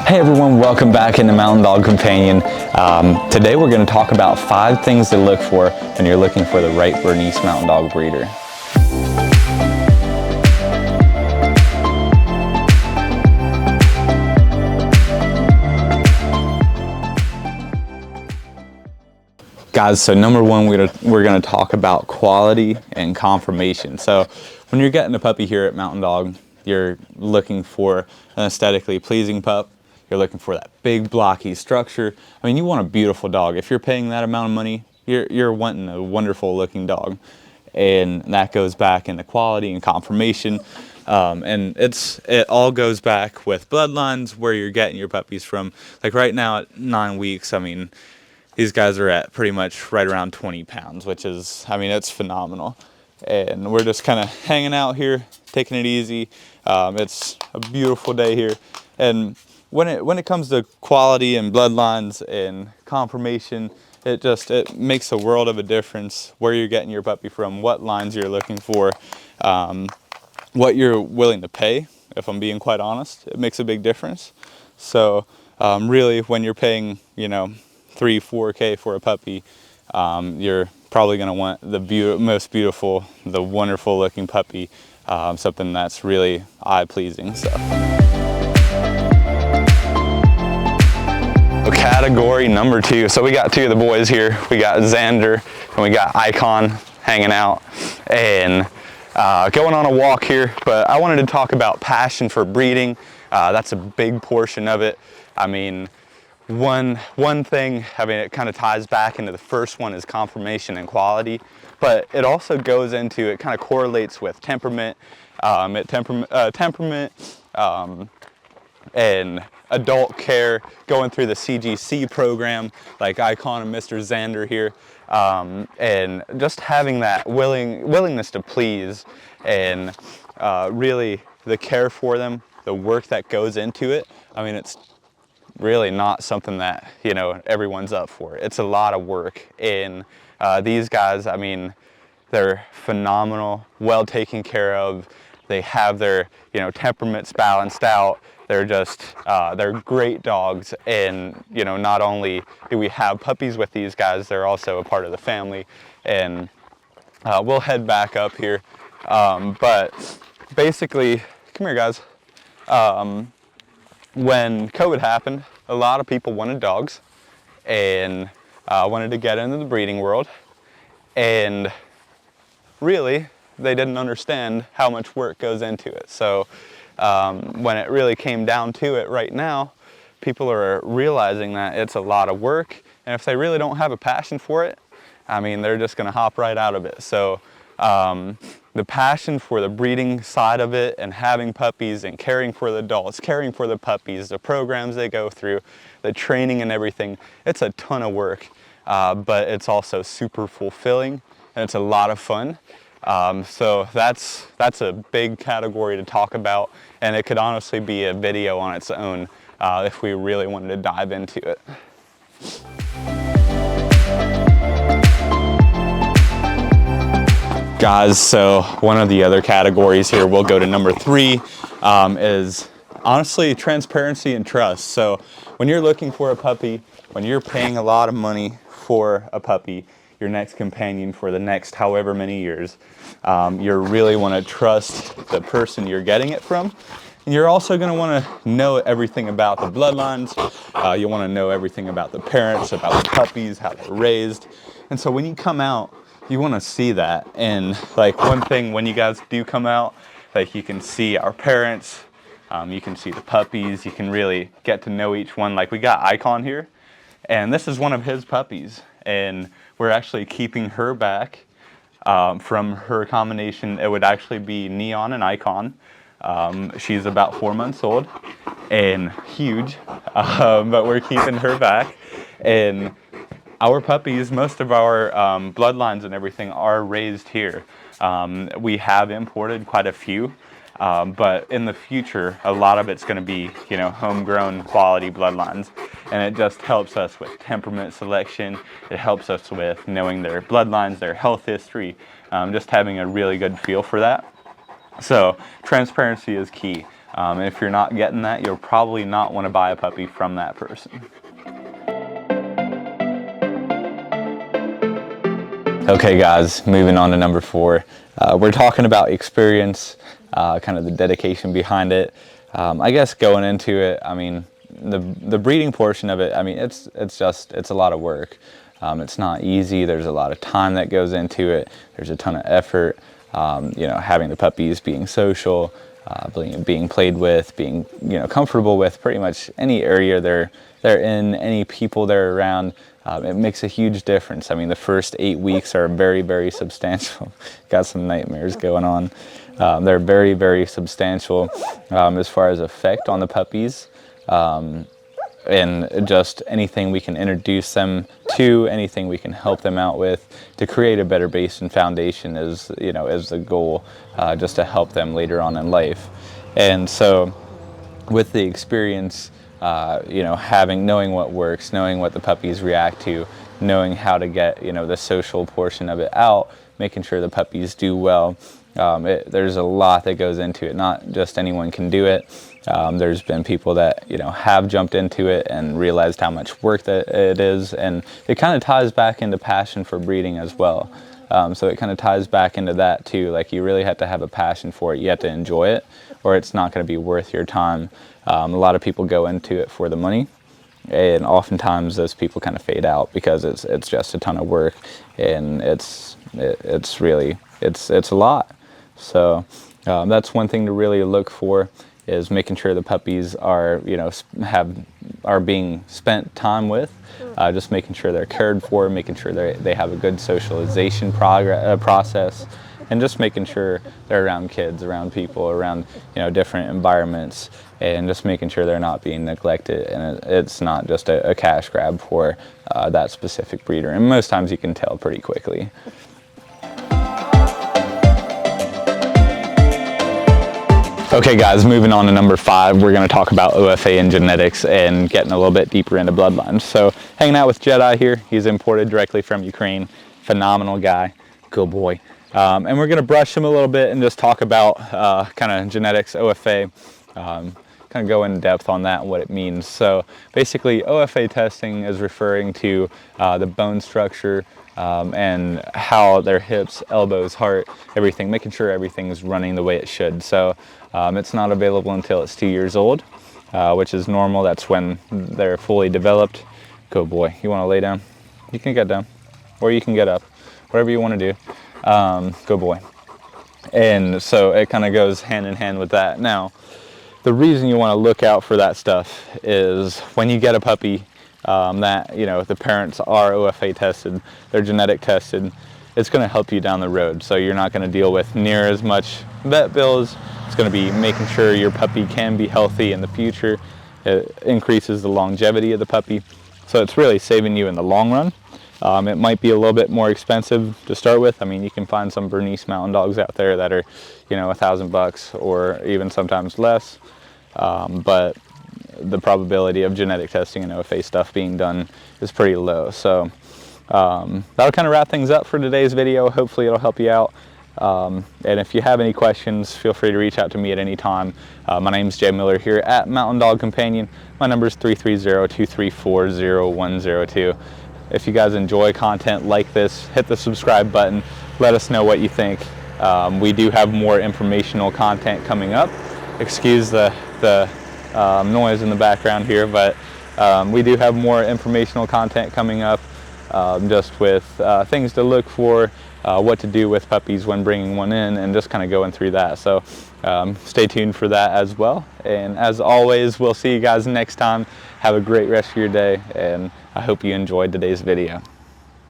Hey everyone, welcome back in the Mountain Dog Companion. Today we're going to talk about 5 things to look for when you're looking for the right Bernese Mountain Dog breeder. Guys, so number one, we're going to talk about quality and conformation. So when you're getting a puppy here at Mountain Dog, you're looking for an aesthetically pleasing pup. You're looking for that big blocky structure. I mean, you want a beautiful dog. If you're paying that amount of money, you're wanting a wonderful looking dog. And that goes back into quality and conformation. And it all goes back with bloodlines, where you're getting your puppies from. Like right now at 9 weeks, I mean, these guys are at pretty much right around 20 pounds, which is, I mean, it's phenomenal. And we're just kind of hanging out here, taking it easy. It's a beautiful day here. And when it comes to quality and bloodlines and conformation, it makes a world of a difference where you're getting your puppy from, what lines you're looking for, what you're willing to pay. If I'm being quite honest, it makes a big difference. So really, when you're paying, you know, $3-4K for a puppy, you're probably going to want the most beautiful, the wonderful looking puppy, something that's really eye-pleasing. So. Category number 2. So we got 2 of the boys here. We got Xander and we got Icon hanging out and going on a walk here. But I wanted to talk about passion for breeding. That's a big portion of it. I mean, one thing, I mean, it kind of ties back into the first one, is conformation and quality, but it also goes into, it kind of correlates with temperament, and adult care, going through the CGC program, like Icon and Mr. Xander here, and just having that willingness to please, and really the care for them, the work that goes into it. I mean, it's really not something that, you know, everyone's up for. It's a lot of work. And these guys, I mean, they're phenomenal, well taken care of. They have their, you know, temperaments balanced out. They're just, they're great dogs. And, you know, not only do we have puppies with these guys, they're also a part of the family. And we'll head back up here. But basically, come here guys. When COVID happened, a lot of people wanted dogs and wanted to get into the breeding world. And really, they didn't understand how much work goes into it. So when it really came down to it right now, people are realizing that it's a lot of work. And if they really don't have a passion for it, I mean, they're just going to hop right out of it. So the passion for the breeding side of it, and having puppies and caring for the adults, caring for the puppies, the programs they go through, the training and everything, it's a ton of work, but it's also super fulfilling and it's a lot of fun. So that's a big category to talk about, and it could honestly be a video on its own if we really wanted to dive into it. Guys, so one of the other categories here, we'll go to number 3, is honestly transparency and trust. So when you're looking for a puppy, when you're paying a lot of money for a puppy, your next companion for the next however many years, you really want to trust the person you're getting it from. And you're also going to want to know everything about the bloodlines. You want to know everything about the parents, about the puppies, how they're raised. And so when you come out, you want to see that. And like one thing, when you guys do come out, like you can see our parents, you can see the puppies, you can really get to know each one. Like we got Icon here, and this is one of his puppies, and we're actually keeping her back from her combination. It would actually be Neon and Icon. She's about 4 months old and huge, but we're keeping her back. And our puppies, most of our bloodlines and everything are raised here. We have imported quite a few, but in the future, a lot of it's going to be, you know, homegrown quality bloodlines. And it just helps us with temperament selection. It helps us with knowing their bloodlines, their health history, just having a really good feel for that. So transparency is key. And if you're not getting that, you'll probably not want to buy a puppy from that person. Okay guys, moving on to number 4. We're talking about experience, kind of the dedication behind it. I guess going into it, I mean, the breeding portion of it, I mean, it's a lot of work. It's not easy. There's a lot of time that goes into it. There's a ton of effort. You know, having the puppies, being social, being played with, being, you know, comfortable with pretty much any area they're in, any people they're around. It makes a huge difference. I mean, the first 8 weeks are very, very substantial. Got some nightmares going on. They're very, very substantial as far as effect on the puppies. And just anything we can introduce them to, anything we can help them out with to create a better base and foundation is, you know, is the goal, just to help them later on in life. And so with the experience, you know, knowing what works, knowing what the puppies react to, knowing how to get, you know, the social portion of it out, making sure the puppies do well. There's a lot that goes into it. Not just anyone can do it. There's been people that, you know, have jumped into it and realized how much work that it is, and it kind of ties back into passion for breeding as well. So it kind of ties back into that too. Like, you really have to have a passion for it. You have to enjoy it, or it's not going to be worth your time. A lot of people go into it for the money, and oftentimes those people kind of fade out because it's just a ton of work, and it's really a lot. So that's one thing to really look for, is making sure the puppies are, you know, are being spent time with, just making sure they're cared for, making sure they have a good socialization process, and just making sure they're around kids, around people, around, you know, different environments, and just making sure they're not being neglected, and it's not just a cash grab for that specific breeder. And most times you can tell pretty quickly. Okay guys, moving on to number 5, we're going to talk about OFA and genetics and getting a little bit deeper into bloodlines. So hanging out with Jedi here. He's imported directly from Ukraine. Phenomenal guy, good boy. And we're going to brush him a little bit and just talk about kind of genetics, OFA, kind of go in depth on that and what it means. So basically OFA testing is referring to the bone structure, and how their hips, elbows, heart, everything, making sure everything's running the way it should. So it's not available until it's 2 years old, which is normal. That's when they're fully developed. Good boy. You want to lay down? You can get down, or you can get up, whatever you want to do. Good boy. And so it kind of goes hand in hand with that. Now, the reason you want to look out for that stuff is when you get a puppy that, you know, the parents are OFA tested, they're genetic tested, it's going to help you down the road. So you're not going to deal with near as much vet bills. It's going to be making sure your puppy can be healthy in the future. It increases the longevity of the puppy. So it's really saving you in the long run. It might be a little bit more expensive to start with. I mean, you can find some Bernese Mountain Dogs out there that are, you know, $1,000 or even sometimes less. But the probability of genetic testing and OFA stuff being done is pretty low. So that'll kind of wrap things up for today's video. Hopefully it'll help you out. And if you have any questions, feel free to reach out to me at any time. My name's Jay Miller here at Mountain Dog Companion. My number is 330-234-0102. If you guys enjoy content like this, hit the subscribe button. Let us know what you think. We do have more informational content coming up. Excuse the noise in the background here, but we do have more informational content coming up, just with things to look for, what to do with puppies when bringing one in, and just kind of going through that. So stay tuned for that as well. And as always, we'll see you guys next time. Have a great rest of your day, and I hope you enjoyed today's video.